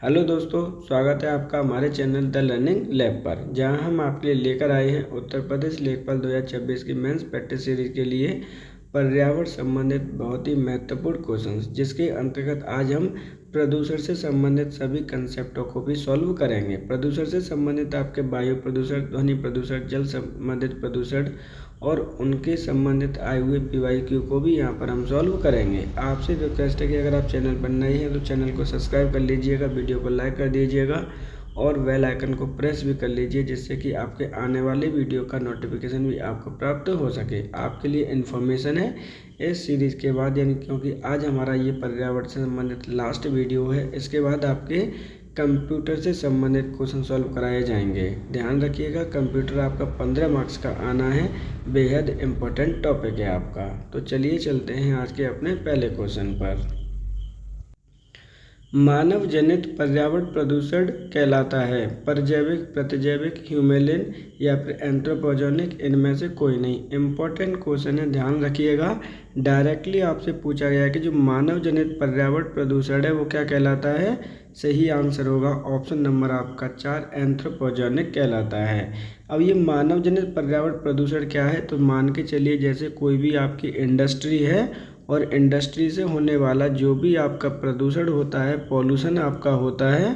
Hello दोस्तों, स्वागत है आपका हमारे चैनल द लर्निंग लैब पर, जहां हम आपके लिए लेकर आए हैं उत्तर प्रदेश लेखपाल 2026 की मेंस प्रैक्टिस सीरीज के लिए पर्यावरण संबंधित बहुत ही महत्वपूर्ण क्वेश्चंस, जिसके अंतर्गत आज हम प्रदूषण से संबंधित सभी कंसेप्टों को भी सॉल्व करेंगे। प्रदूषण से संबंधित आपके वायु प्रदूषण, ध्वनि प्रदूषण, जल संबंधित प्रदूषण और उनके संबंधित आए हुए PYQ को भी यहाँ पर हम सॉल्व करेंगे। आपसे रिक्वेस्ट है कि अगर आप चैनल पर नए हैं तो चैनल को सब्सक्राइब कर लीजिएगा, वीडियो को लाइक कर दीजिएगा और बेल आइकन को प्रेस भी कर लीजिए, जिससे कि आपके आने वाले वीडियो का नोटिफिकेशन भी आपको प्राप्त हो सके। आपके लिए इन्फॉर्मेशन है इस सीरीज़ के बाद, यानी क्योंकि आज हमारा ये पर्यावरण से संबंधित लास्ट वीडियो है, इसके बाद आपके कंप्यूटर से संबंधित क्वेश्चन सॉल्व कराए जाएंगे। ध्यान रखिएगा, कंप्यूटर आपका 15 मार्क्स का आना है, बेहद इम्पोर्टेंट टॉपिक है आपका। तो चलिए चलते हैं आज के अपने पहले क्वेश्चन पर। मानव जनित पर्यावरण प्रदूषण कहलाता है परजैविक, प्रतिजैविक, ह्यूमेलिन या फिर एंथ्रोपोजेनिक, इनमें से कोई नहीं। इम्पोर्टेंट क्वेश्चन है, ध्यान रखिएगा। डायरेक्टली आपसे पूछा गया है कि जो मानव जनित पर्यावरण प्रदूषण है वो क्या कहलाता है। सही आंसर होगा ऑप्शन नंबर आपका 4, एंथ्रोपोजेनिक कहलाता है। अब ये मानव जनित पर्यावरण प्रदूषण क्या है, तो मान के चलिए जैसे कोई भी आपकी इंडस्ट्री है और इंडस्ट्री से होने वाला जो भी आपका प्रदूषण होता है, पॉल्यूशन आपका होता है,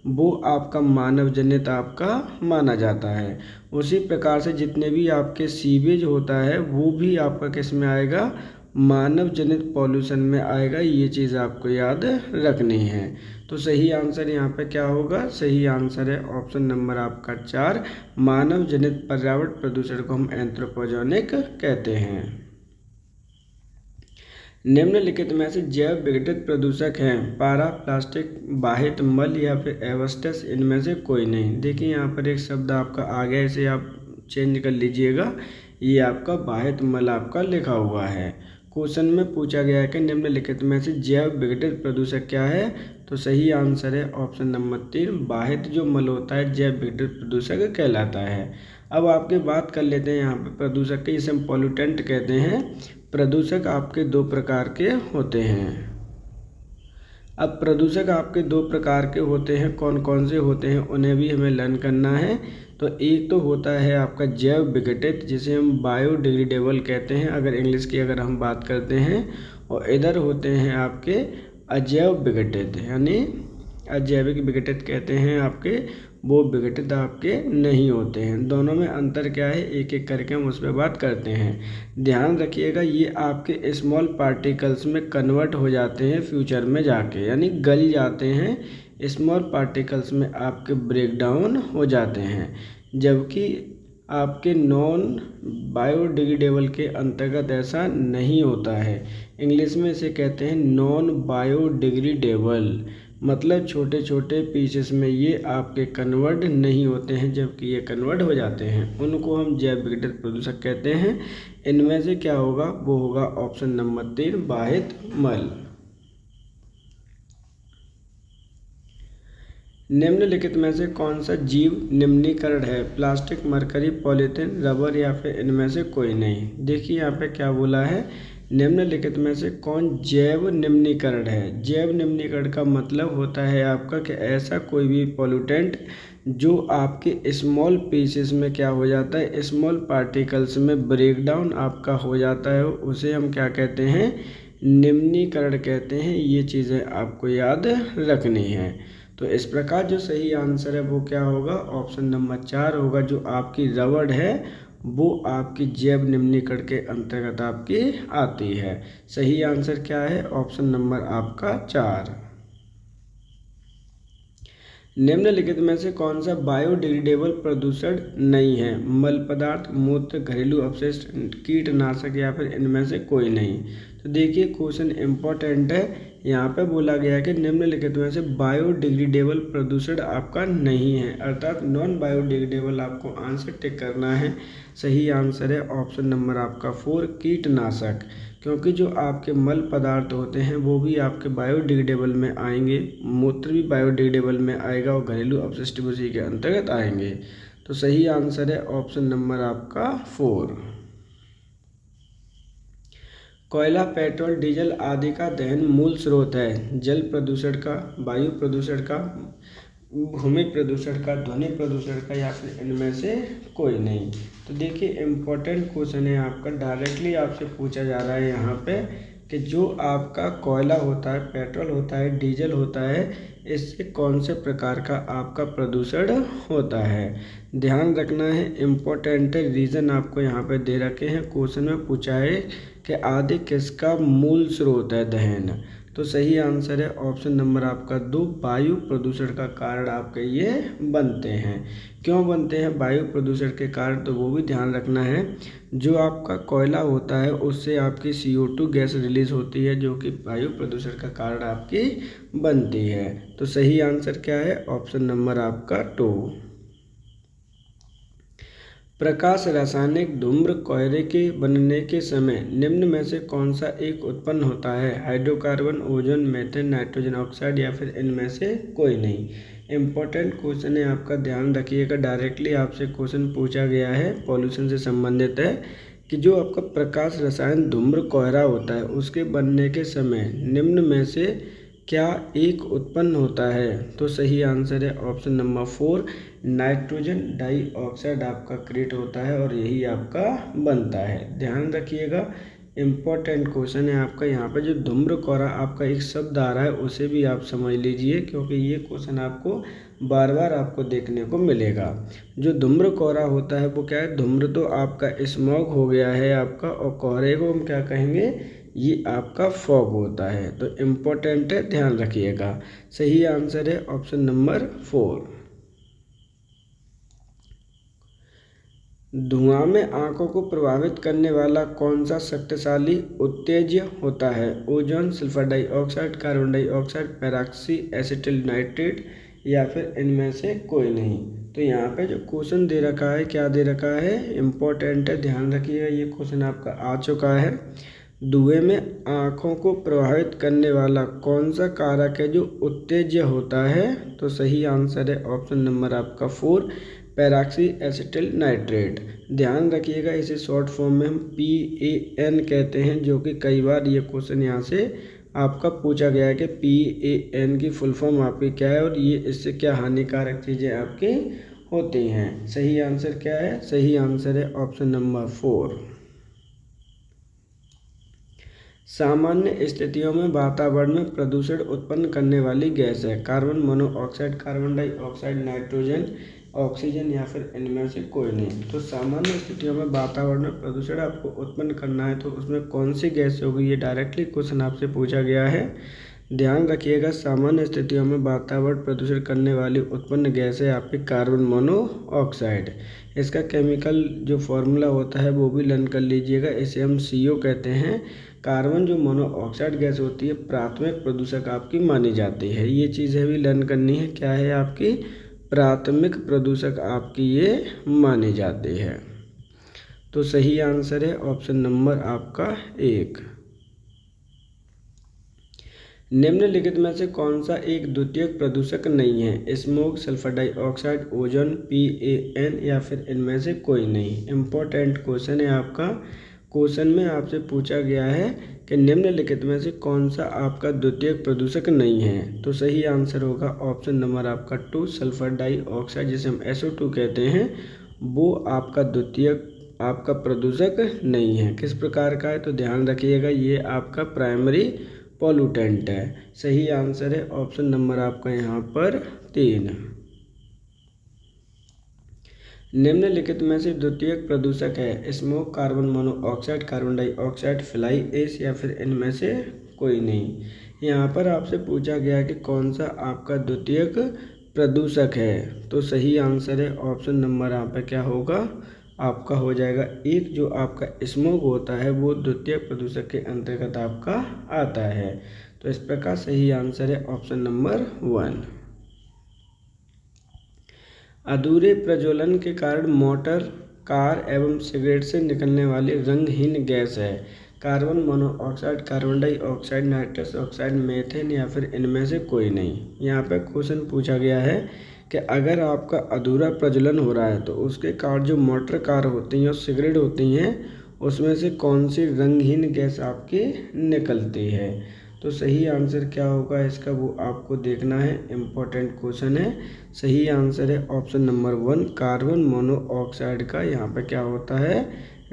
वो आपका मानव जनित आपका माना जाता है। उसी प्रकार से जितने भी आपके सीवेज होता है वो भी आपका किस में आएगा, मानव जनित पॉल्यूशन में आएगा। ये चीज़ आपको याद रखनी है। तो सही आंसर यहाँ पे क्या होगा, सही आंसर है ऑप्शन नंबर आपका 4, मानव जनित पर्यावरण प्रदूषण को हम एंथ्रोपोजेनिक कहते हैं। निम्नलिखित में से जैव विघटित प्रदूषक हैं पारा, प्लास्टिक, बाहित मल या फिर एस्बेस्टस, इनमें से कोई नहीं। देखिए यहाँ पर एक शब्द आपका आ गया, इसे आप चेंज कर लीजिएगा। ये आपका बाहित मल आपका लिखा हुआ है। क्वेश्चन में पूछा गया है कि निम्नलिखित में से जैव विघटित प्रदूषक क्या है, तो सही आंसर है ऑप्शन नंबर 3, बाहित जो मल होता है जैव विघटित प्रदूषक कहलाता है। अब आपके बात कर लेते हैं यहाँ पे प्रदूषक के, जिसे हम पॉल्यूटेंट कहते हैं। प्रदूषक आपके दो प्रकार के होते हैं। अब प्रदूषक आपके दो प्रकार के होते हैं, कौन कौन से होते हैं उन्हें भी हमें लर्न करना है। तो एक तो होता है आपका जैव विघटित, जिसे हम बायोडिग्रेडेबल कहते हैं अगर इंग्लिश की अगर हम बात करते हैं, और इधर होते हैं आपके अजैव विघटित, यानी अजैविक विघटित कहते हैं आपके, वो विघटित आपके नहीं होते हैं। दोनों में अंतर क्या है, एक एक करके हम उस पर बात करते हैं। ध्यान रखिएगा, ये आपके स्मॉल पार्टिकल्स में कन्वर्ट हो जाते हैं फ्यूचर में जाके, यानी गल जाते हैं, स्मॉल पार्टिकल्स में आपके ब्रेक डाउन हो जाते हैं। जबकि आपके नॉन बायोडिग्रेडेबल के अंतर्गत ऐसा नहीं होता है। इंग्लिश में इसे कहते हैं नॉन बायोडिग्रेडेबल, मतलब छोटे छोटे पीसेस में ये आपके कन्वर्ट नहीं होते हैं, जबकि ये कन्वर्ट हो जाते हैं। उनको हम जैव विघटित प्रदूषक कहते हैं। इनमें से क्या होगा, वो होगा ऑप्शन नंबर 3, बाहित मल। निम्नलिखित में से कौन सा जीव निम्नीकरण है, प्लास्टिक, मरकरी, पॉलीथीन, रबर या फिर इनमें से कोई नहीं। देखिए यहाँ पे क्या बोला है, निम्नलिखित में से कौन जैव निम्नीकरण है। जैव निम्नीकरण का मतलब होता है आपका कि ऐसा कोई भी पॉल्यूटेंट जो आपके स्मॉल पीसेस में क्या हो जाता है, स्मॉल पार्टिकल्स में ब्रेक डाउन आपका हो जाता है, उसे हम क्या कहते हैं, निम्नीकरण कहते हैं। ये चीज़ें आपको याद रखनी है। तो इस प्रकार जो सही आंसर है वो क्या होगा, ऑप्शन नंबर 4 होगा। जो आपकी रबड़ है वो आपकी जैव निम्नीकरण के अंतर्गत आपकी आती है। सही आंसर क्या है, ऑप्शन नंबर आपका 4। निम्नलिखित में से कौन सा बायोडिग्रेडेबल प्रदूषण नहीं है, मल पदार्थ, मूत्र, घरेलू अपशिष्ट, कीटनाशक या फिर इनमें से कोई नहीं। तो देखिए क्वेश्चन इम्पोर्टेंट है। यहाँ पे बोला गया है कि निम्नलिखित में से बायोडिग्रेडेबल प्रदूषण आपका नहीं है, अर्थात नॉन बायोडिग्रेडेबल आपको आंसर टिक करना है। सही आंसर है ऑप्शन नंबर आपका 4, कीटनाशक, क्योंकि जो आपके मल पदार्थ होते हैं वो भी आपके बायोडिग्रेडेबल में आएंगे, मूत्र भी बायोडिग्रेडेबल में आएगा और घरेलू अपशिष्ट भी उसी के अंतर्गत आएंगे। तो सही आंसर है ऑप्शन नंबर आपका 4। कोयला, पेट्रोल, डीजल आदि का दहन मूल स्रोत है जल प्रदूषण का, वायु प्रदूषण का, भूमि प्रदूषण का, ध्वनि प्रदूषण का, या फिर इनमें से कोई नहीं। तो देखिए इम्पोर्टेंट क्वेश्चन है आपका, डायरेक्टली आपसे पूछा जा रहा है यहाँ पे कि जो आपका कोयला होता है, पेट्रोल होता है, डीजल होता है, इससे कौन से प्रकार का आपका प्रदूषण होता है। ध्यान रखना है, इम्पोर्टेंट रीज़न आपको यहाँ पे दे रखे हैं। क्वेश्चन में पूछा है कि आदि किसका मूल स्रोत है दहन। तो सही आंसर है ऑप्शन नंबर आपका 2, वायु प्रदूषण का कारण आपके ये बनते हैं। क्यों बनते हैं वायु प्रदूषण के कारण, तो वो भी ध्यान रखना है। जो आपका कोयला होता है उससे आपकी CO2 गैस रिलीज होती है जो कि वायु प्रदूषण का कारण आपकी बनती है। तो सही आंसर क्या है, ऑप्शन नंबर आपका 2। प्रकाश रासायनिक धूम्र कोयले के बनने के समय निम्न में से कौन सा एक उत्पन्न होता है। Hydrocarbon, ozone, methane, nitrogen oxide, या फिर इनमें से कोई नहीं। इम्पोर्टेंट क्वेश्चन है आपका, ध्यान रखिएगा। डायरेक्टली आपसे क्वेश्चन पूछा गया है, पॉल्यूशन से संबंधित है कि जो आपका प्रकाश रसायन धूम्र कोयला होता है उसके बनने के समय निम्न में से क्या एक उत्पन्न होता है। तो सही आंसर है ऑप्शन नंबर 4, नाइट्रोजन डाइऑक्साइड आपका क्रिएट होता है और यही आपका बनता है। ध्यान रखिएगा, इम्पोर्टेंट क्वेश्चन है आपका। यहाँ पे जो धूम्र कोयला आपका एक शब्द आ रहा है उसे भी आप समझ लीजिए, क्योंकि ये क्वेश्चन आपको बार बार आपको देखने को मिलेगा। जो धूम्र कोयला होता है वो क्या है, धूम्र तो आपका स्मॉग हो गया है आपका, और कोहरे को हम क्या कहेंगे, ये आपका फॉग होता है। तो इम्पोर्टेंट है, ध्यान रखिएगा। सही आंसर है ऑप्शन नंबर 4। धुआं में आंखों को प्रभावित करने वाला कौन सा शक्तिशाली उत्तेज्य होता है। Ozone, sulphur dioxide, carbon dioxide, peroxy acetyl nitrate, या फिर इनमें से कोई नहीं। तो यहाँ पे जो क्वेश्चन दे रखा है, क्या दे रखा है, इम्पोर्टेंट है, ध्यान रखिएगा। ये क्वेश्चन आपका आ चुका है। धुएं में आँखों को प्रभावित करने वाला कौन सा कारक है जो उत्तेज्य होता है। तो सही आंसर है ऑप्शन नंबर आपका 4, पैराक्सी एसिटिल नाइट्रेट। ध्यान रखिएगा, इसे शॉर्ट फॉर्म में हम PAN कहते हैं, जो कि कई बार ये क्वेश्चन यहाँ से आपका पूछा गया है कि PAN की फुल फॉर्म आपकी क्या है और ये इससे क्या हानिकारक चीज़ें आपकी होती हैं। सही आंसर क्या है, सही आंसर है ऑप्शन नंबर 4। सामान्य स्थितियों में वातावरण में प्रदूषण उत्पन्न करने वाली गैस है। Carbon monoxide, carbon dioxide, nitrogen, oxygen, या फिर इनमें से कोई नहीं। तो सामान्य स्थितियों में वातावरण में प्रदूषण आपको उत्पन्न करना है तो उसमें कौन सी गैस होगी, ये डायरेक्टली क्वेश्चन आपसे पूछा गया है। ध्यान रखिएगा, सामान्य स्थितियों में वातावरण प्रदूषण करने वाली उत्पन्न गैस है आपकी कार्बन मोनोऑक्साइड। इसका केमिकल जो फॉर्मूला होता है वो भी लर्न कर लीजिएगा, इसे हम CO कहते हैं। कार्बन जो मोनोऑक्साइड गैस होती है प्राथमिक प्रदूषक आपकी मानी जाती है। ये चीज़ें भी लर्न करनी है, क्या है आपकी प्राथमिक प्रदूषक आपकी ये मानी जाती है। तो सही आंसर है ऑप्शन नंबर आपका 1। निम्नलिखित में से कौन सा एक द्वितीयक प्रदूषक नहीं है। Smoke, sulphur dioxide, ozone, PAN, या फिर इनमें से कोई नहीं। इम्पोर्टेंट क्वेश्चन है आपका। क्वेश्चन में आपसे पूछा गया है कि निम्नलिखित में से कौन सा आपका द्वितीयक प्रदूषक नहीं है। तो सही आंसर होगा ऑप्शन नंबर आपका 2, सल्फर डाइऑक्साइड, जिसे हम SO2 कहते हैं, वो आपका द्वितीयक आपका प्रदूषक नहीं है। किस प्रकार का है, तो ध्यान रखिएगा, ये आपका प्राइमरी पॉल्यूटेंट है। सही आंसर है ऑप्शन नंबर आपका यहाँ पर 3। निम्नलिखित में से द्वितीयक प्रदूषक है। Smoke, carbon monoxide, carbon dioxide, fly ash, या फिर इनमें से कोई नहीं। यहाँ पर आपसे पूछा गया कि कौन सा आपका द्वितीयक प्रदूषक है। तो सही आंसर है ऑप्शन नंबर यहाँ पर क्या होगा, आपका हो जाएगा 1। जो आपका स्मोक होता है वो द्वितीयक प्रदूषक के अंतर्गत आपका आता है। तो इस प्रकार सही आंसर है ऑप्शन नंबर 1। अधूरे प्रज्वलन के कारण मोटर, कार एवं सिगरेट से निकलने वाली रंगहीन गैस है। Carbon monoxide, carbon dioxide, nitrous oxide, methane, या फिर इनमें से कोई नहीं। यहाँ पर क्वेश्चन पूछा गया है कि अगर आपका अधूरा प्रज्वलन हो रहा है तो उसके कारण जो मोटर कार होती हैं और सिगरेट होती हैं उसमें से कौन सी रंगहीन गैस आपकी निकलती है। तो सही आंसर क्या होगा इसका वो आपको देखना है, इम्पोर्टेंट क्वेश्चन है। सही आंसर है ऑप्शन नंबर 1, कार्बन मोनोऑक्साइड का यहाँ पे क्या होता है,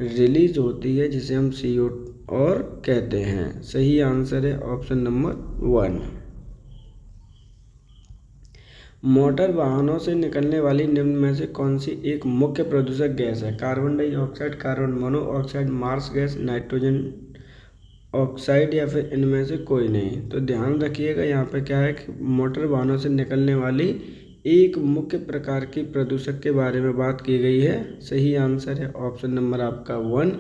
रिलीज होती है, जिसे हम CO और कहते हैं। सही आंसर है ऑप्शन नंबर 1। मोटर वाहनों से निकलने वाली निम्न में से कौन सी एक मुख्य प्रदूषक गैस है। Carbon dioxide, carbon monoxide, marsh gas, nitrogen oxide या फिर इनमें से कोई नहीं। तो ध्यान रखिएगा यहाँ पे क्या है कि मोटर वाहनों से निकलने वाली एक मुख्य प्रकार की प्रदूषक के बारे में बात की गई है। सही आंसर है ऑप्शन नंबर आपका 1,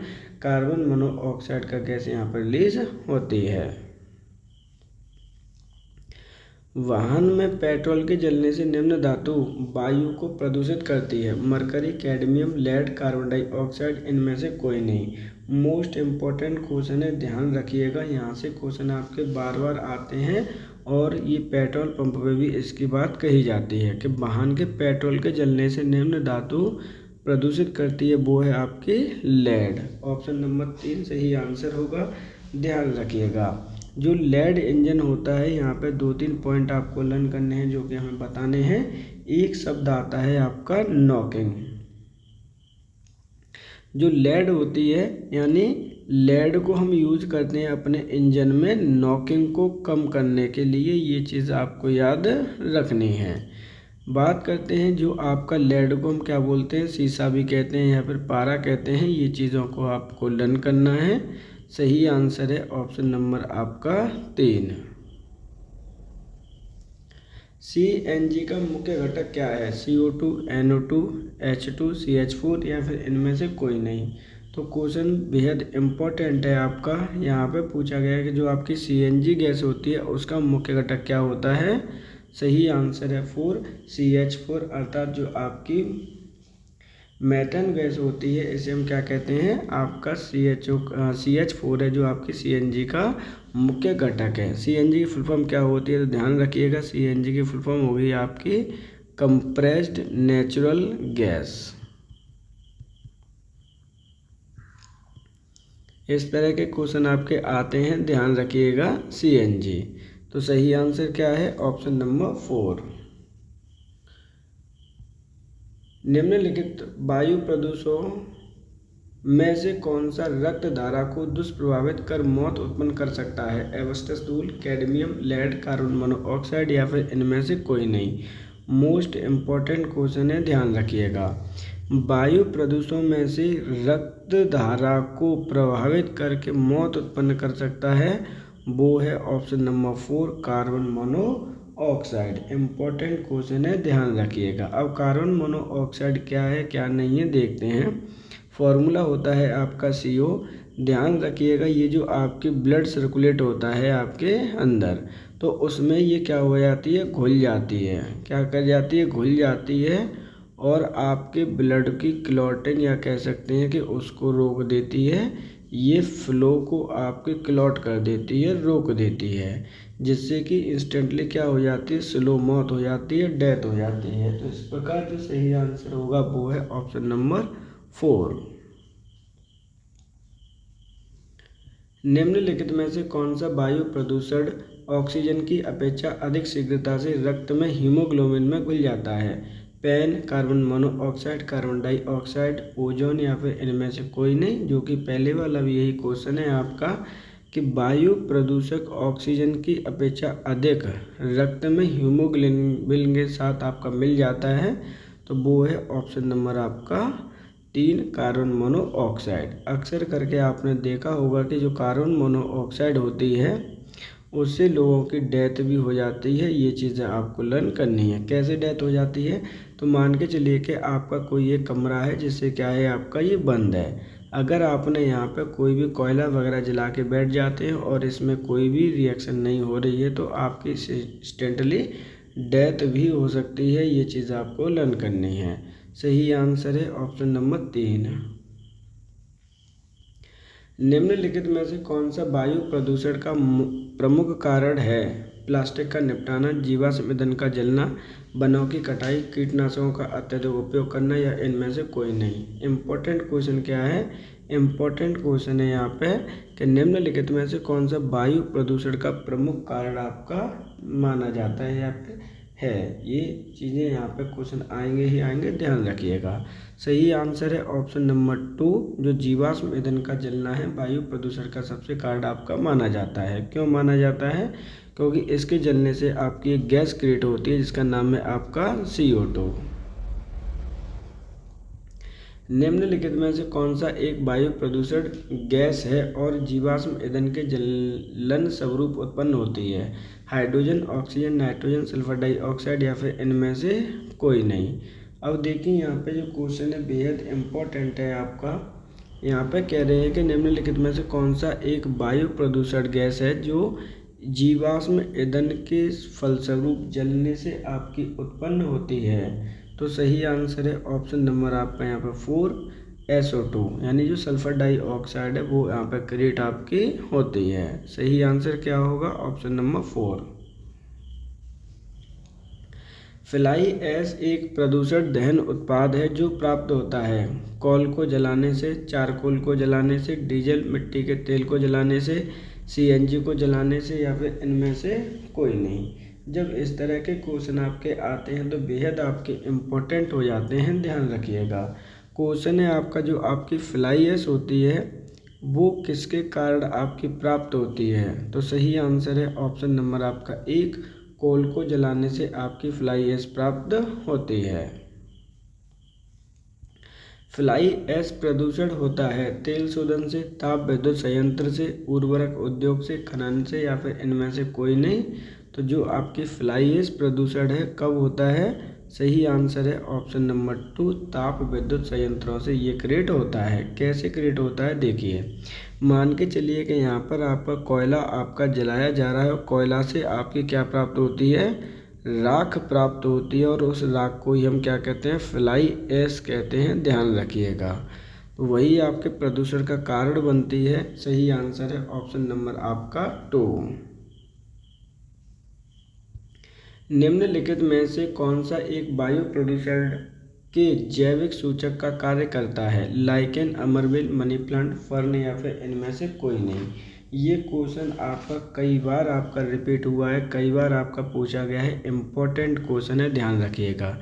कार्बन मोनोऑक्साइड का गैस यहाँ पर रिलीज होती है। वाहन में पेट्रोल के जलने से निम्न धातु वायु को प्रदूषित करती है। Mercury, cadmium, lead, carbon dioxide, इनमें से कोई नहीं। मोस्ट इम्पोर्टेंट क्वेश्चन है, ध्यान रखिएगा, यहाँ से क्वेश्चन आपके बार बार आते हैं और ये पेट्रोल पंप पे भी इसकी बात कही जाती है कि वाहन के पेट्रोल के जलने से निम्न धातु प्रदूषित करती है, वो है आपकी लेड। ऑप्शन नंबर 3 सही आंसर होगा। ध्यान रखिएगा, जो लेड इंजन होता है यहाँ पे 2-3 पॉइंट आपको लर्न करने हैं जो कि हमें बताने हैं। एक शब्द आता है आपका नॉकिंग। जो लेड होती है यानी लेड को हम यूज करते हैं अपने इंजन में नॉकिंग को कम करने के लिए, ये चीज़ आपको याद रखनी है। बात करते हैं जो आपका लेड को हम क्या बोलते हैं, शीशा भी कहते हैं या फिर पारा कहते हैं, ये चीज़ों को आपको लर्न करना है। सही आंसर है ऑप्शन नंबर आपका 3। CNG का मुख्य घटक क्या है। CO2, NO2, H2, CH4 या फिर इनमें से कोई नहीं। तो क्वेश्चन बेहद इम्पोर्टेंट है आपका। यहाँ पे पूछा गया है कि जो आपकी CNG गैस होती है उसका मुख्य घटक क्या होता है। सही आंसर है 4, CH4, अर्थात जो आपकी मेथेन गैस होती है इसे हम क्या कहते हैं, आपका CH4 है जो आपकी CNG का मुख्य घटक है। CNG की फुल फॉर्म क्या होती है, तो ध्यान रखिएगा, CNG की फुल फॉर्म होगी आपकी कंप्रेस्ड नेचुरल गैस। इस तरह के क्वेश्चन आपके आते हैं, ध्यान रखिएगा CNG। तो सही आंसर क्या है, ऑप्शन नंबर 4। निम्नलिखित वायु प्रदूषकों में से कौन सा रक्त धारा को दुष्प्रभावित कर मौत उत्पन्न कर सकता है। एस्बेस्टस धूल, कैडमियम, लेड, कार्बन मोनोऑक्साइड या फिर इनमें से कोई नहीं। मोस्ट इम्पोर्टेंट क्वेश्चन है, ध्यान रखिएगा। वायु प्रदूषकों में से रक्त धारा को प्रभावित करके मौत उत्पन्न कर सकता है, वो है option number 4, carbon monoxide. Important question है, ध्यान रखिएगा। अब कार्बन मोनोऑक्साइड क्या है क्या नहीं है देखते हैं। फॉर्मूला होता है आपका CO। ध्यान रखिएगा, ये जो आपकी ब्लड सर्कुलेट होता है आपके अंदर, तो उसमें ये क्या हो जाती है, घुल जाती है। क्या कर जाती है, घुल जाती है और आपके ब्लड की क्लॉटिंग या कह सकते हैं कि उसको रोक देती है। ये फ्लो को आपके क्लॉट कर देती है, रोक देती है, जिससे कि इंस्टेंटली क्या हो जाती है, स्लो मौत हो जाती है, डेथ हो जाती है। तो इस प्रकार जो सही आंसर होगा वो है ऑप्शन नंबर 4। निम्नलिखित में से कौन सा वायु प्रदूषण ऑक्सीजन की अपेक्षा अधिक शीघ्रता से रक्त में हीमोग्लोबिन में घुल जाता है। PAN, carbon monoxide, carbon dioxide, ozone या फिर इनमें से कोई नहीं। जो कि पहले वाला भी यही क्वेश्चन है आपका कि वायु प्रदूषक ऑक्सीजन की अपेक्षा अधिक रक्त में हीमोग्लोबिन के साथ आपका मिल जाता है, तो वो है ऑप्शन नंबर आपका 3, कार्बन मोनोऑक्साइड। अक्सर करके आपने देखा होगा कि जो कार्बन मोनोऑक्साइड होती है उससे लोगों की डेथ भी हो जाती है। ये चीज़ें आपको लर्न करनी है। कैसे डेथ हो जाती है, तो मान के चलिए कि आपका कोई एक कमरा है जिससे क्या है आपका ये बंद है। अगर आपने यहाँ पे कोई भी कोयला वगैरह जला के बैठ जाते हैं और इसमें कोई भी रिएक्शन नहीं हो रही है, तो आपकी इंस्टेंटली डेथ भी हो सकती है। ये चीज़ आपको लर्न करनी है। सही आंसर है ऑप्शन नंबर 3। निम्नलिखित में से कौन सा वायु प्रदूषण का प्रमुख कारण है। प्लास्टिक का निपटाना, जीवाश्म ईंधन का जलना, वनों की कटाई, कीटनाशकों का अत्यधिक उपयोग करना या इनमें से कोई नहीं। इम्पोर्टेंट क्वेश्चन क्या है, इम्पोर्टेंट क्वेश्चन है यहाँ पे कि निम्नलिखित में से कौन सा वायु प्रदूषण का प्रमुख कारण आपका माना जाता है या फिर है। ये चीज़ें यहाँ पे क्वेश्चन आएंगे ही आएंगे, ध्यान रखिएगा। सही आंसर है ऑप्शन नंबर 2, जो जीवाश्म ईंधन का जलना है वायु प्रदूषण का सबसे कारण आपका माना जाता है। क्यों माना जाता है? क्योंकि इसके जलने से आपकी एक गैस क्रिएट होती है जिसका नाम है आपका CO2। निम्नलिखित में से कौन सा एक वायु प्रदूषण गैस है और जीवाश्म ईंधन के जलन स्वरूप उत्पन्न होती है? Hydrogen, oxygen, nitrogen, sulphur dioxide या फिर इनमें से कोई नहीं। अब देखिए यहाँ पे जो क्वेश्चन है बेहद इम्पोर्टेंट है आपका। यहाँ पे कह रहे हैं कि निम्नलिखित में से कौन सा एक वायु प्रदूषण गैस है जो जीवाश्म ईंधन के फलस्वरूप जलने से आपकी उत्पन्न होती है। तो सही आंसर है ऑप्शन नंबर आपका यहाँ पर 4, SO2, यानी जो सल्फर डाइऑक्साइड है वो यहाँ पर क्रिएट आपकी होती है। सही आंसर क्या होगा? Option number 4। फ्लाई ऐश एक प्रदूषण दहन उत्पाद है जो प्राप्त होता है कोल को जलाने से, चारकोल को जलाने से, डीजल मिट्टी के तेल को जलाने से, CNG को जलाने से या फिर इनमें से कोई नहीं। जब इस तरह के क्वेश्चन आपके आते हैं तो बेहद आपके इम्पोर्टेंट हो जाते हैं, ध्यान रखिएगा। क्वेश्चन है आपका जो आपकी फ्लाई ऐश होती है वो किसके कारण आपकी प्राप्त होती है? तो सही आंसर है ऑप्शन नंबर आपका 1, कोल को जलाने से आपकी फ्लाई ऐश प्राप्त होती है। फ्लाई ऐश प्रदूषण होता है तेल शोधन से, ताप विद्युत संयंत्र से, उर्वरक उद्योग से, खनन से या फिर इनमें से कोई नहीं। तो जो आपकी फ्लाई ऐश प्रदूषण है कब होता है? सही आंसर है ऑप्शन नंबर 2, ताप विद्युत संयंत्रों से ये क्रिएट होता है। कैसे क्रिएट होता है देखिए, मान के चलिए कि यहाँ पर आपका कोयला आपका जलाया जा रहा है और कोयला से आपकी क्या प्राप्त होती है? राख प्राप्त होती है और उस राख को ही हम क्या कहते हैं? फ्लाई ऐश कहते हैं, ध्यान रखिएगा। तो वही आपके प्रदूषण का कारण बनती है। सही आंसर है ऑप्शन नंबर आपका 2। निम्नलिखित में से कौन सा एक वायु प्रदूषण के जैविक सूचक का कार्य करता है? लाइकेन, अमरवेल, मनी प्लांट, फर्न या फिर इनमें से कोई नहीं। ये क्वेश्चन आपका कई बार आपका रिपीट हुआ है, कई बार आपका पूछा गया है, इम्पोर्टेंट क्वेश्चन है, ध्यान रखिएगा।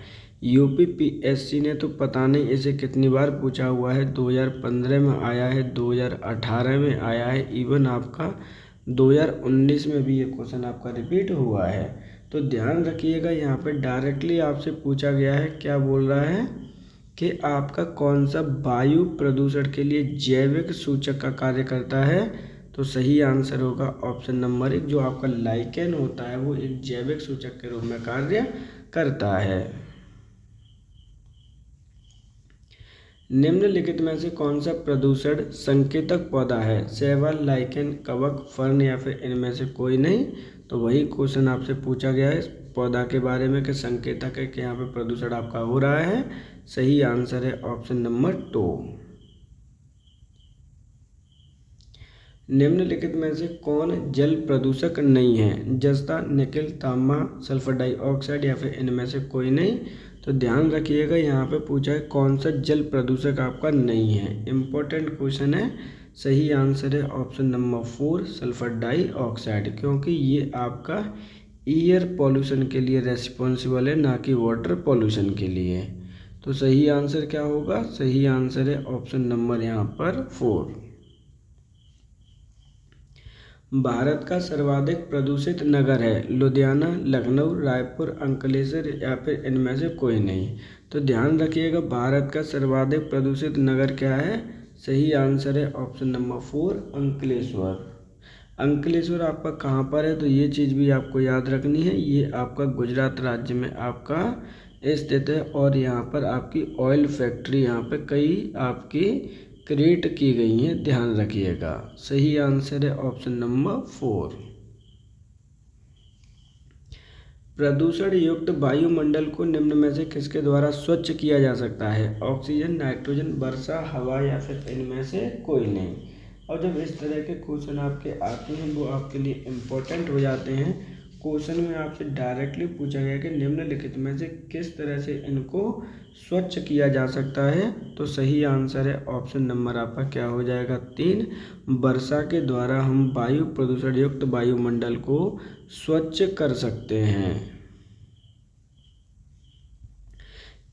UPPSC ने तो पता नहीं इसे कितनी बार पूछा हुआ है। 2015 में आया है, 2018 में आया है, इवन आपका 2019 में भी ये क्वेश्चन आपका रिपीट हुआ है। तो ध्यान रखिएगा, यहाँ पे डायरेक्टली आपसे पूछा गया है, क्या बोल रहा है कि आपका कौन सा वायु प्रदूषण के लिए जैविक सूचक का कार्य करता है? तो सही आंसर होगा ऑप्शन नंबर 1, जो आपका लाइकेन होता है वो एक जैविक सूचक के रूप में कार्य करता है। निम्नलिखित में से कौन सा प्रदूषण संकेतक पौधा है? शैवाल, लाइकेन, कवक, फर्न या फिर इनमें से कोई नहीं। तो वही क्वेश्चन आपसे पूछा गया है पौधा के बारे में कि संकेतक है कि यहाँ पे प्रदूषण आपका हो रहा है। सही आंसर है ऑप्शन नंबर 2। निम्नलिखित में से कौन जल प्रदूषक नहीं है? जस्ता, निकेल, तांबा, सल्फर डाइऑक्साइड या फिर इनमें से कोई नहीं। तो ध्यान रखिएगा, यहाँ पे पूछा है कौन सा जल प्रदूषक आपका नहीं है। इम्पोर्टेंट क्वेश्चन है। सही आंसर है ऑप्शन नंबर 4, सल्फर डाइऑक्साइड, क्योंकि ये आपका एयर पॉल्यूशन के लिए रेस्पॉन्सिबल है, ना कि वाटर पॉल्यूशन के लिए। तो सही आंसर क्या होगा? सही आंसर है ऑप्शन नंबर यहाँ पर 4। भारत का सर्वाधिक प्रदूषित नगर है? लुधियाना, लखनऊ, रायपुर, अंकलेश्वर या फिर इनमें से कोई नहीं। तो ध्यान रखिएगा, भारत का सर्वाधिक प्रदूषित नगर क्या है? सही आंसर है ऑप्शन नंबर 4, अंकलेश्वर। अंकलेश्वर आपका कहाँ पर है? तो ये चीज़ भी आपको याद रखनी है, ये आपका गुजरात राज्य में आपका स्थित है और यहाँ पर आपकी ऑयल फैक्ट्री यहाँ पे कई आपकी क्रिएट की गई हैं, ध्यान रखिएगा। सही आंसर है ऑप्शन नंबर 4। प्रदूषण युक्त वायुमंडल को निम्न में से किसके द्वारा स्वच्छ किया जा सकता है? ऑक्सीजन, नाइट्रोजन, वर्षा, हवा या फिर इनमें से कोई नहीं। और जब इस तरह के क्वेश्चन आपके आते हैं वो आपके लिए इम्पोर्टेंट हो जाते हैं। क्वेश्चन में आपसे डायरेक्टली पूछा गया कि निम्नलिखित में से किस तरह से इनको स्वच्छ किया जा सकता है, तो सही आंसर है ऑप्शन नंबर आपका क्या हो जाएगा 3। वर्षा के द्वारा हम वायु प्रदूषण युक्त वायुमंडल को स्वच्छ कर सकते हैं।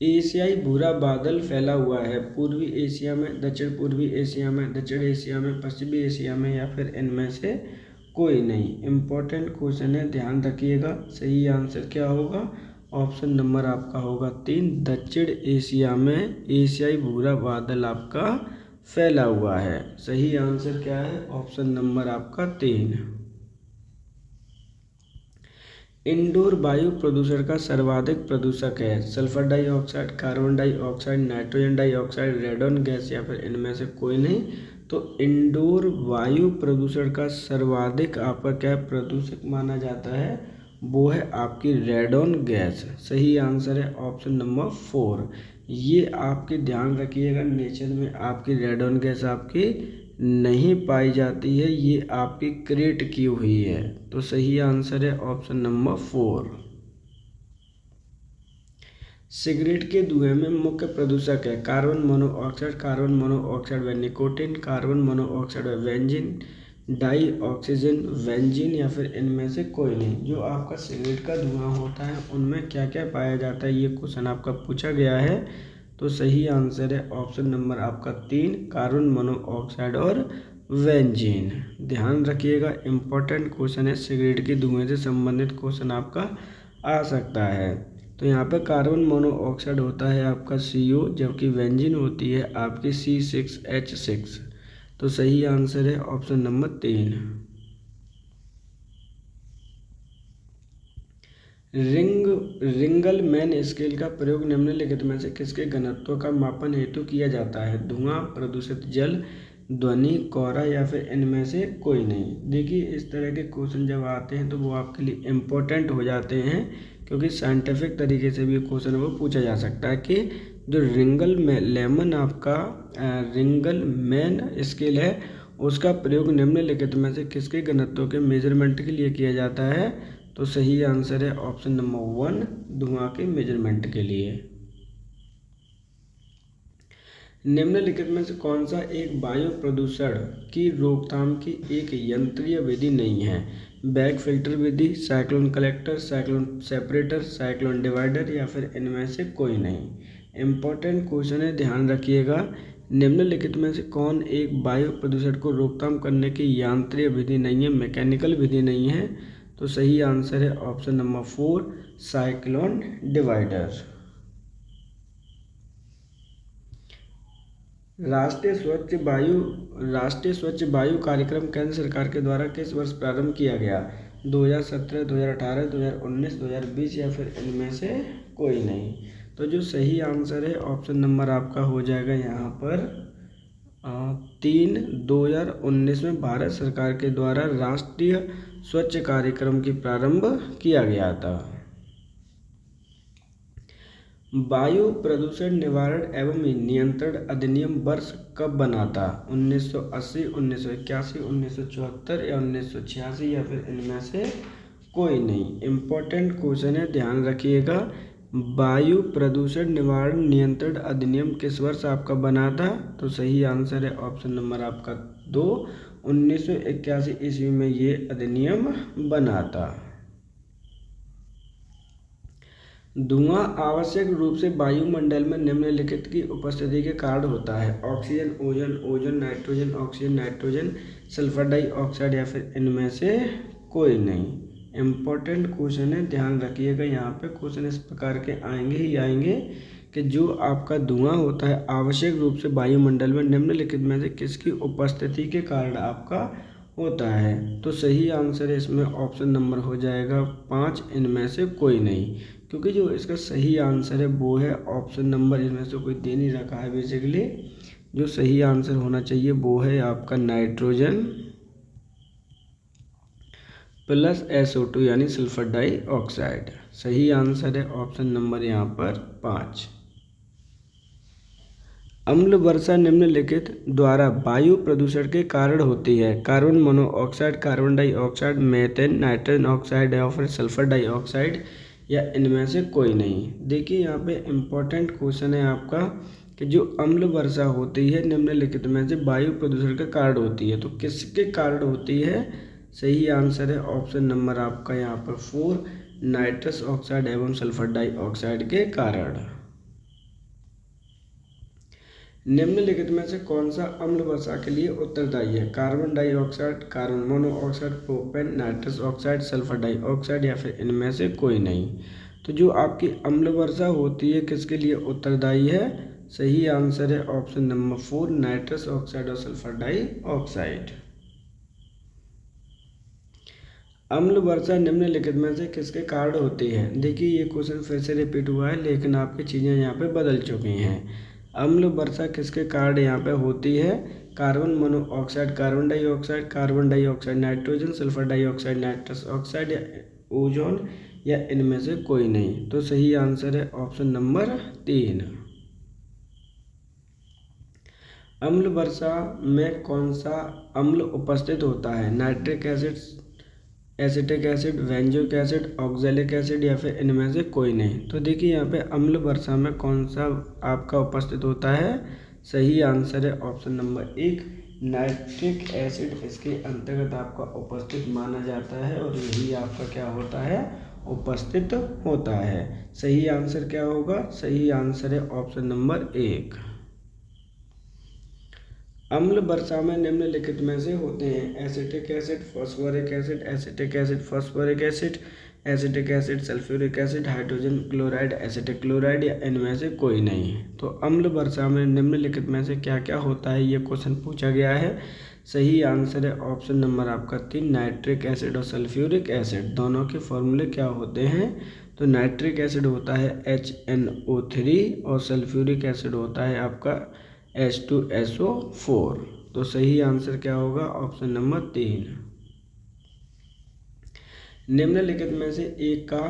एशियाई भूरा बादल फैला हुआ है पूर्वी एशिया में, दक्षिण पूर्वी एशिया में, दक्षिण एशिया में, पश्चिमी एशिया में या फिर इनमें से कोई नहीं। इम्पोर्टेंट क्वेश्चन है, ध्यान रखिएगा। सही आंसर क्या होगा, ऑप्शन नंबर आपका होगा 3, दक्षिण एशिया में एशियाई भूरा बादल आपका फैला हुआ है। सही आंसर क्या है, ऑप्शन नंबर आपका 3। इंडोर वायु प्रदूषण का सर्वाधिक प्रदूषक है sulphur dioxide, carbon dioxide, nitrogen dioxide, रेडन gas या फिर इनमें से कोई नहीं। तो इंडोर वायु प्रदूषण का सर्वाधिक आपका क्या प्रदूषक माना जाता है, वो है आपकी रेडन गैस। सही आंसर है ऑप्शन नंबर 4। ये आपके ध्यान रखिएगा, नेचर में आपकी रेडन गैस आपकी नहीं पाई जाती है, ये आपकी क्रिएट की हुई है। तो सही आंसर है ऑप्शन नंबर 4। सिगरेट के धुएं में मुख्य प्रदूषक है कार्बन मोनोऑक्साइड व निकोटीन, कार्बन मोनोऑक्साइड व बेंजीन, डाई ऑक्सीजन बेंजीन या फिर इनमें से कोई नहीं। जो आपका सिगरेट का धुआं होता है उनमें क्या क्या पाया जाता है, ये क्वेश्चन आपका पूछा गया है। तो सही आंसर है ऑप्शन नंबर आपका 3, कार्बन मोनोऑक्साइड और बेंजीन। ध्यान रखिएगा, इम्पोर्टेंट क्वेश्चन है, सिगरेट के धुएं से संबंधित क्वेश्चन आपका आ सकता है। तो यहाँ पे कार्बन मोनोऑक्साइड होता है आपका CO, जबकि बेंजीन होती है आपकी C6H6। तो सही आंसर है ऑप्शन नंबर 3। रिंगलमैन स्केल का प्रयोग निम्नलिखित में से किसके घनत्व का मापन हेतु किया जाता है, धुआं, प्रदूषित जल, ध्वनि, कोहरा या फिर इनमें से कोई नहीं। देखिए, इस तरह के क्वेश्चन जब आते हैं तो वो आपके लिए इम्पोर्टेंट हो जाते हैं, क्योंकि साइंटिफिक तरीके से भी क्वेश्चन वो पूछा जा सकता है कि जो रिंगलमैन स्केल है उसका प्रयोग निम्नलिखित में से किसके घनत्व के मेजरमेंट के लिए किया जाता है। तो सही आंसर है ऑप्शन नंबर 1, धुआं के मेजरमेंट के लिए। निम्नलिखित में से कौन सा एक वायु प्रदूषण की रोकथाम की एक यंत्रीय विधि नहीं है, बैग फिल्टर विधि, cyclone collector, cyclone separator, cyclone divider या फिर इनमें से कोई नहीं। इम्पोर्टेंट क्वेश्चन है, ध्यान रखिएगा। निम्नलिखित में से कौन एक वायु प्रदूषण को रोकथाम करने की यांत्रिक विधि नहीं है, मैकेनिकल विधि नहीं है। तो सही आंसर है ऑप्शन नंबर 4, साइक्लोन डिवाइडर। राष्ट्रीय स्वच्छ वायु कार्यक्रम केंद्र सरकार के द्वारा किस वर्ष प्रारंभ किया गया, 2017, 2018, 2019, 2020 या फिर इनमें से कोई नहीं। तो जो सही आंसर है ऑप्शन नंबर आपका हो जाएगा यहाँ पर 3, 2019 में भारत सरकार के द्वारा राष्ट्रीय स्वच्छ कार्यक्रम की प्रारंभ किया गया था। वायु प्रदूषण निवारण एवं नियंत्रण अधिनियम वर्ष कब बना था, 1980, 1981, 1974 या 1986 या फिर इनमें से कोई नहीं। इम्पोर्टेंट क्वेश्चन है, ध्यान रखिएगा। वायु प्रदूषण निवारण नियंत्रण अधिनियम किस वर्ष आपका बना था। तो सही आंसर है ऑप्शन नंबर आपका 2, 1981 ईस्वी में ये अधिनियम बना था। धुआं आवश्यक रूप से वायुमंडल में निम्नलिखित की उपस्थिति के कारण होता है, oxygen, ozone, nitrogen, oxygen, nitrogen, sulphur dioxide या फिर इनमें से कोई नहीं। इम्पोर्टेंट क्वेश्चन है, ध्यान रखिएगा। यहाँ पे क्वेश्चन इस प्रकार के आएंगे ही आएंगे कि जो आपका धुआं होता है आवश्यक रूप से वायुमंडल में निम्नलिखित में से किसकी उपस्थिति के कारण आपका होता है। तो सही आंसर है इसमें ऑप्शन नंबर हो जाएगा 5, इनमें से कोई नहीं, क्योंकि जो इसका सही आंसर है वो है ऑप्शन नंबर, इसमें से कोई दे नहीं रखा है बेसिकली। जो सही आंसर होना चाहिए वो है आपका नाइट्रोजन प्लस SO2 यानी सल्फर डाइऑक्साइड। सही आंसर है ऑप्शन नंबर यहाँ पर 5। अम्ल वर्षा निम्नलिखित द्वारा वायु प्रदूषण के कारण होती है। Carbon monoxide, carbon dioxide, methane, nitrogen oxide या फिर सल्फर डाइऑक्साइड या इनमें से कोई नहीं। देखिए यहाँ पे इम्पोर्टेंट क्वेश्चन है आपका कि जो अम्ल वर्षा होती है निम्नलिखित में से वायु प्रदूषण का कारण होती है, तो किसके कारण होती है? सही आंसर है ऑप्शन नंबर आपका यहाँ पर 4, नाइट्रस ऑक्साइड एवं सल्फर डाइऑक्साइड के कारण। निम्नलिखित में से कौन सा अम्ल वर्षा के लिए उत्तरदायी है? Carbon dioxide, carbon monoxide, propane, nitrous oxide, sulphur dioxide या फिर इनमें से कोई नहीं। तो जो आपकी अम्ल वर्षा होती है किसके लिए उत्तरदायी है? सही आंसर है ऑप्शन नंबर 4, नाइट्रस ऑक्साइड और सल्फर डाइऑक्साइड। अम्ल वर्षा निम्नलिखित में से किसके कारण होती है? देखिए ये क्वेश्चन फिर से रिपीट हुआ है लेकिन आपकी चीज़ें यहाँ पे बदल चुकी हैं। अम्ल वर्षा किसके कारण यहाँ पे होती है? Carbon monoxide, carbon dioxide, nitrogen, sulphur dioxide, nitrous oxide या ओजोन या इनमें से कोई नहीं। तो सही आंसर है ऑप्शन नंबर 3। अम्ल वर्षा में कौन सा अम्ल उपस्थित होता है? Nitric acid, acetic acid, benzoic acid, oxalic acid या फिर इनमें से कोई नहीं। तो देखिए यहाँ पे अम्ल वर्षा में कौन सा आपका उपस्थित होता है? सही आंसर है ऑप्शन नंबर 1, नाइट्रिक एसिड इसके अंतर्गत आपका उपस्थित माना जाता है और यही आपका क्या होता है? उपस्थित होता है। सही आंसर क्या होगा? सही आंसर है ऑप्शन नंबर 1। अम्ल वर्षा में निम्नलिखित में से होते हैं acetic acid, phosphoric acid, acetic acid, phosphoric acid, acetic acid, sulphuric acid, hydrogen chloride, acetic chloride या इनमें से कोई नहीं। तो अम्ल वर्षा में निम्नलिखित में से क्या क्या होता है ये क्वेश्चन पूछा गया है। सही आंसर है ऑप्शन नंबर आपका 3, नाइट्रिक एसिड और सल्फ्यूरिक एसिड दोनों के फॉर्मूले क्या होते हैं? तो नाइट्रिक एसिड होता है HNO3 और सल्फ्यूरिक एसिड होता है आपका H2SO4। तो सही आंसर क्या होगा? Option number 3। निम्नलिखित में से एक का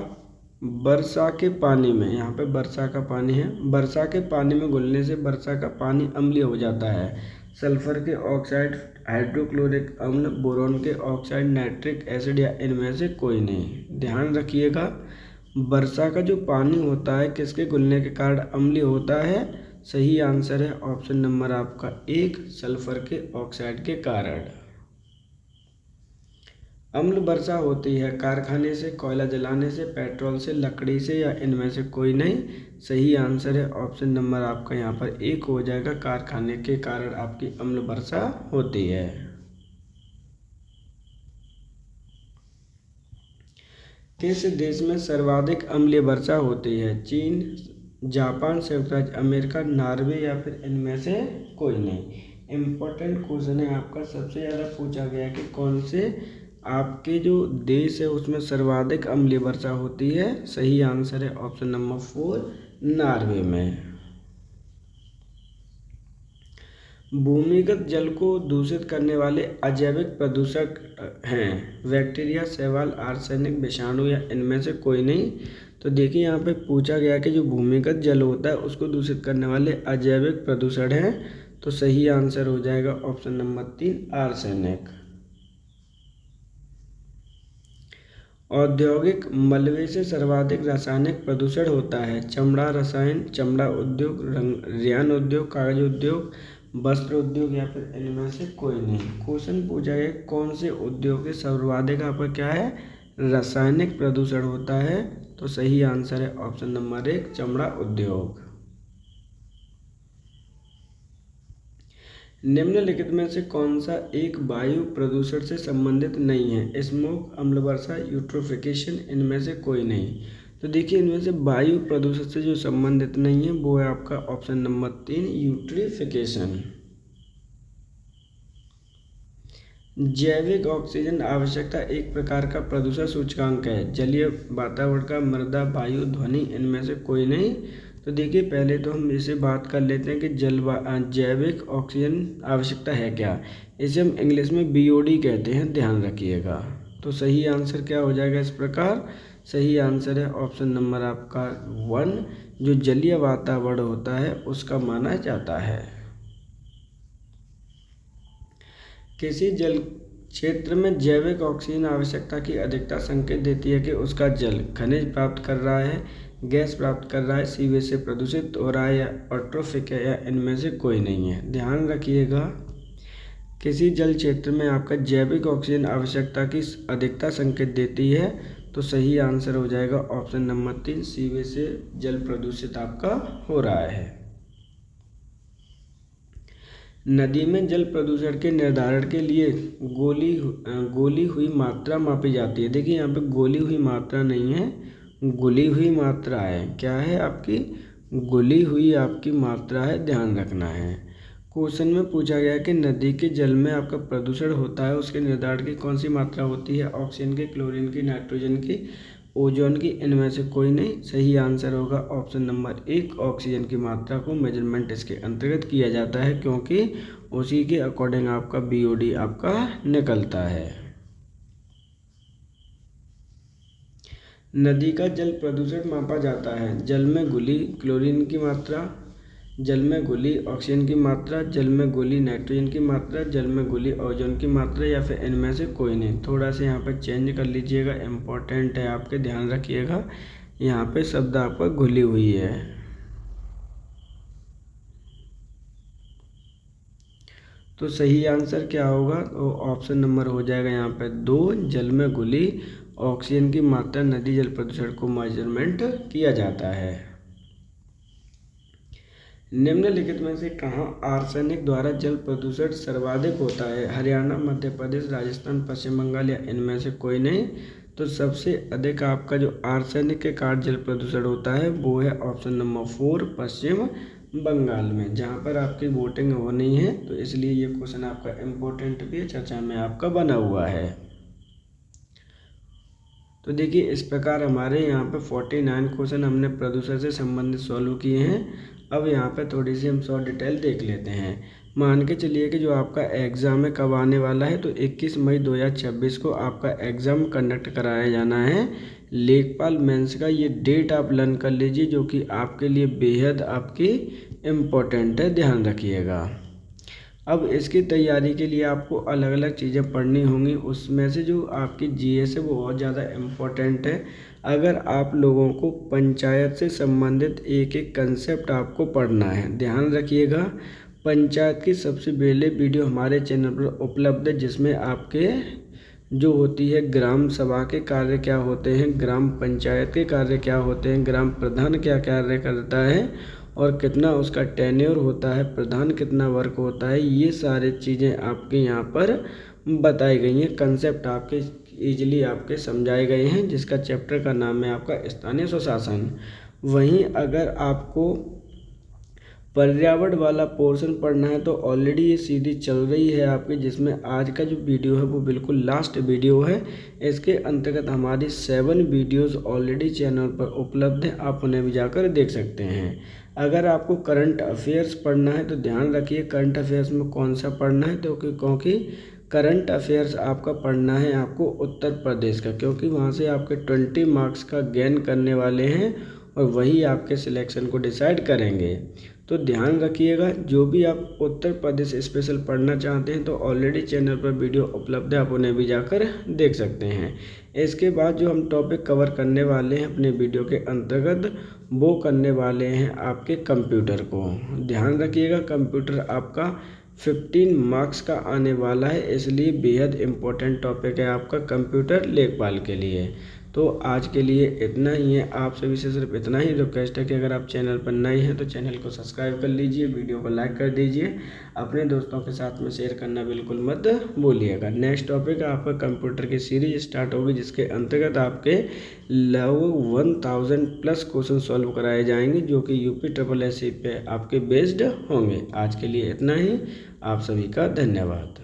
वर्षा के पानी में, यहाँ पे वर्षा का पानी है, वर्षा के पानी में घुलने से वर्षा का पानी अम्लीय हो जाता है। सल्फर के ऑक्साइड, हाइड्रोक्लोरिक अम्ल, बोरोन के ऑक्साइड, नाइट्रिक एसिड या इनमें से कोई नहीं। ध्यान रखिएगा वर्षा का जो पानी होता है किसके घुलने के कारण अम्लीय होता है? सही आंसर है ऑप्शन नंबर आपका 1, सल्फर के ऑक्साइड के कारण। अम्ल वर्षा होती है कारखाने से, कोयला जलाने से, पेट्रोल से, लकड़ी से या इनमें से कोई नहीं। सही आंसर है ऑप्शन नंबर आपका यहाँ पर 1 हो जाएगा, कारखाने के कारण आपकी अम्ल वर्षा होती है। किस देश में सर्वाधिक अम्लीय वर्षा होती है? चीन, जापान, संयुक्त राज्य अमेरिका, नॉर्वे या फिर इनमें से कोई नहीं। इम्पोर्टेंट क्वेश्चन है आपका, सबसे ज़्यादा पूछा गया कि कौन से आपके जो देश है उसमें सर्वाधिक अम्लीय वर्षा होती है। सही आंसर है ऑप्शन नंबर 4, नॉर्वे में। भूमिगत जल को दूषित करने वाले अजैविक प्रदूषक हैं बैक्टीरिया, शैवाल, आर्सेनिक, विषाणु या इनमें से कोई नहीं। तो देखिए यहाँ पे पूछा गया कि जो भूमिगत जल होता है उसको दूषित करने वाले अजैविक प्रदूषण हैं। तो सही आंसर हो जाएगा ऑप्शन नंबर 3, आर्सेनिक। औद्योगिक मलबे से सर्वाधिक रासायनिक प्रदूषण होता है। चमड़ा रसायन, चमड़ा उद्योग, रेयन उद्योग, कागज उद्योग, वस्त्र उद्योग या फिर इनमें से कोई नहीं। क्वेश्चन पूछा गया कौन से उद्योग से सर्वाधिक आपका क्या है? रासायनिक प्रदूषण होता है। तो सही आंसर है ऑप्शन नंबर 1, चमड़ा उद्योग। निम्नलिखित में से कौन सा एक वायु प्रदूषण से संबंधित नहीं है? स्मोक, अम्ल वर्षा, यूट्रोफिकेशन, इनमें से कोई नहीं। तो देखिए इनमें से वायु प्रदूषण से जो संबंधित नहीं है वो है आपका ऑप्शन नंबर 3, यूट्रोफिकेशन। जैविक ऑक्सीजन आवश्यकता एक प्रकार का प्रदूषण सूचकांक है। जलीय वातावरण का, मृदा, वायु, ध्वनि, इनमें से कोई नहीं। तो देखिए पहले तो हम इसे बात कर लेते हैं कि जैविक ऑक्सीजन आवश्यकता है क्या। इसे हम इंग्लिश में BOD कहते हैं, ध्यान रखिएगा। तो सही आंसर क्या हो जाएगा इस प्रकार? सही आंसर है ऑप्शन नंबर आपका 1, जो जलीय वातावरण होता है उसका माना जाता है। किसी जल क्षेत्र में जैविक ऑक्सीजन आवश्यकता की अधिकता संकेत देती है कि उसका जल खनिज प्राप्त कर रहा है, गैस प्राप्त कर रहा है, सीवेज से प्रदूषित हो रहा है या ऑट्रोफिक है या इनमें से कोई नहीं है। ध्यान रखिएगा, किसी जल क्षेत्र में आपका जैविक ऑक्सीजन आवश्यकता की अधिकता संकेत देती है, तो सही आंसर हो जाएगा ऑप्शन नंबर 3, सीवेज से जल प्रदूषित आपका हो रहा है। नदी में जल प्रदूषण के निर्धारण के लिए गोली हुई मात्रा मापी जाती है। देखिए यहाँ पे गोली हुई मात्रा नहीं है, गुली हुई मात्रा है। क्या है आपकी? गुली हुई आपकी मात्रा है, ध्यान रखना है। क्वेश्चन में पूछा गया कि नदी के जल में आपका प्रदूषण होता है, उसके निर्धारण की कौन सी मात्रा होती है? ऑक्सीजन की, क्लोरीन की, नाइट्रोजन की, ओजोन की, इनमें से कोई नहीं। सही आंसर होगा ऑप्शन नंबर 1, ऑक्सीजन की मात्रा को मेजरमेंट इसके अंतर्गत किया जाता है, क्योंकि उसी के अकॉर्डिंग आपका BOD आपका निकलता है। नदी का जल प्रदूषण मापा जाता है। जल में घुली क्लोरीन की मात्रा, जल में घुली ऑक्सीजन की मात्रा, जल में घुली नाइट्रोजन की मात्रा, जल में घुली ओजोन की मात्रा, या फिर इनमें से कोई नहीं। थोड़ा सा यहाँ पर चेंज कर लीजिएगा, इम्पोर्टेंट है आपके, ध्यान रखिएगा। यहाँ पे शब्द आपका घुली हुई है। तो सही आंसर क्या होगा? तो ऑप्शन नंबर हो जाएगा यहाँ पे 2, जल में घुली ऑक्सीजन की मात्रा नदी जल प्रदूषण को मेजरमेंट किया जाता है। निम्नलिखित में से कहाँ आर्सेनिक द्वारा जल प्रदूषण सर्वाधिक होता है? हरियाणा, मध्य प्रदेश, राजस्थान, पश्चिम बंगाल, या इनमें से कोई नहीं। तो सबसे अधिक आपका जो आर्सेनिक के कारण जल प्रदूषण होता है वो है ऑप्शन नंबर 4, पश्चिम बंगाल में, जहाँ पर आपकी वोटिंग होनी है। तो इसलिए ये क्वेश्चन आपका इम्पोर्टेंट भी है, चर्चा में आपका बना हुआ है। तो देखिए इस प्रकार हमारे यहाँ पे 49 क्वेश्चन हमने प्रदूषण से संबंधित सॉल्व किए हैं। अब यहाँ पे थोड़ी सी हम शॉर्ट डिटेल देख लेते हैं। मान के चलिए कि जो आपका एग्ज़ाम है कब आने वाला है, तो 21 मई 2026 को आपका एग्ज़ाम कंडक्ट कराया जाना है लेखपाल मेंस का। ये डेट आप लर्न कर लीजिए, जो कि आपके लिए बेहद आपकी इम्पोर्टेंट है, ध्यान रखिएगा। अब इसकी तैयारी के लिए आपको अलग अलग चीज़ें पढ़नी होंगी, उसमें से जो आपकी GS है वो बहुत ज़्यादा इम्पोर्टेंट है। अगर आप लोगों को पंचायत से संबंधित एक एक कंसेप्ट आपको पढ़ना है, ध्यान रखिएगा। पंचायत की सबसे पहले वीडियो हमारे चैनल पर उपलब्ध है, जिसमें आपके जो होती है ग्राम सभा के कार्य क्या होते हैं, ग्राम पंचायत के कार्य क्या होते हैं, ग्राम प्रधान क्या कार्य करता है और कितना उसका टेन्योर होता है, प्रधान कितना वर्क होता है, ये सारी चीज़ें आपके यहाँ पर बताई गई हैं। कंसेप्ट आपके ईजिली आपके समझाए गए हैं, जिसका चैप्टर का नाम है आपका स्थानीय स्वशासन। वहीं अगर आपको पर्यावरण वाला पोर्शन पढ़ना है तो ऑलरेडी ये सीरीज चल रही है आपकी, जिसमें आज का जो वीडियो है वो बिल्कुल लास्ट वीडियो है। इसके अंतर्गत हमारी 7 वीडियोस ऑलरेडी चैनल पर उपलब्ध है, आप उन्हें भी जाकर देख सकते हैं। अगर आपको करंट अफेयर्स पढ़ना है तो ध्यान रखिए करंट अफेयर्स में कौन सा पढ़ना है, तो क्योंकि करंट अफेयर्स आपका पढ़ना है आपको उत्तर प्रदेश का, क्योंकि वहाँ से आपके 20 मार्क्स का गेन करने वाले हैं और वही आपके सिलेक्शन को डिसाइड करेंगे। तो ध्यान रखिएगा, जो भी आप उत्तर प्रदेश स्पेशल पढ़ना चाहते हैं तो ऑलरेडी चैनल पर वीडियो उपलब्ध है, आप उन्हें भी जाकर देख सकते हैं। इसके बाद जो हम टॉपिक कवर करने वाले हैं अपने वीडियो के अंतर्गत, वो करने वाले हैं आपके कंप्यूटर को। ध्यान रखिएगा कंप्यूटर आपका 15 मार्क्स का आने वाला है, इसलिए बेहद इम्पोर्टेंट टॉपिक है आपका कंप्यूटर लेखपाल के लिए। तो आज के लिए इतना ही है, आप सभी से सिर्फ इतना ही रिक्वेस्ट है कि अगर आप चैनल पर नए हैं तो चैनल को सब्सक्राइब कर लीजिए, वीडियो को लाइक कर दीजिए, अपने दोस्तों के साथ में शेयर करना बिल्कुल मत भूलिएगा। नेक्स्ट टॉपिक आपका कंप्यूटर की सीरीज स्टार्ट होगी, जिसके अंतर्गत आपके लगभग 1000+ क्वेश्चन सॉल्व कराए जाएंगे, जो कि UPSSC पे आपके बेस्ड होंगे। आज के लिए इतना ही, आप सभी का धन्यवाद।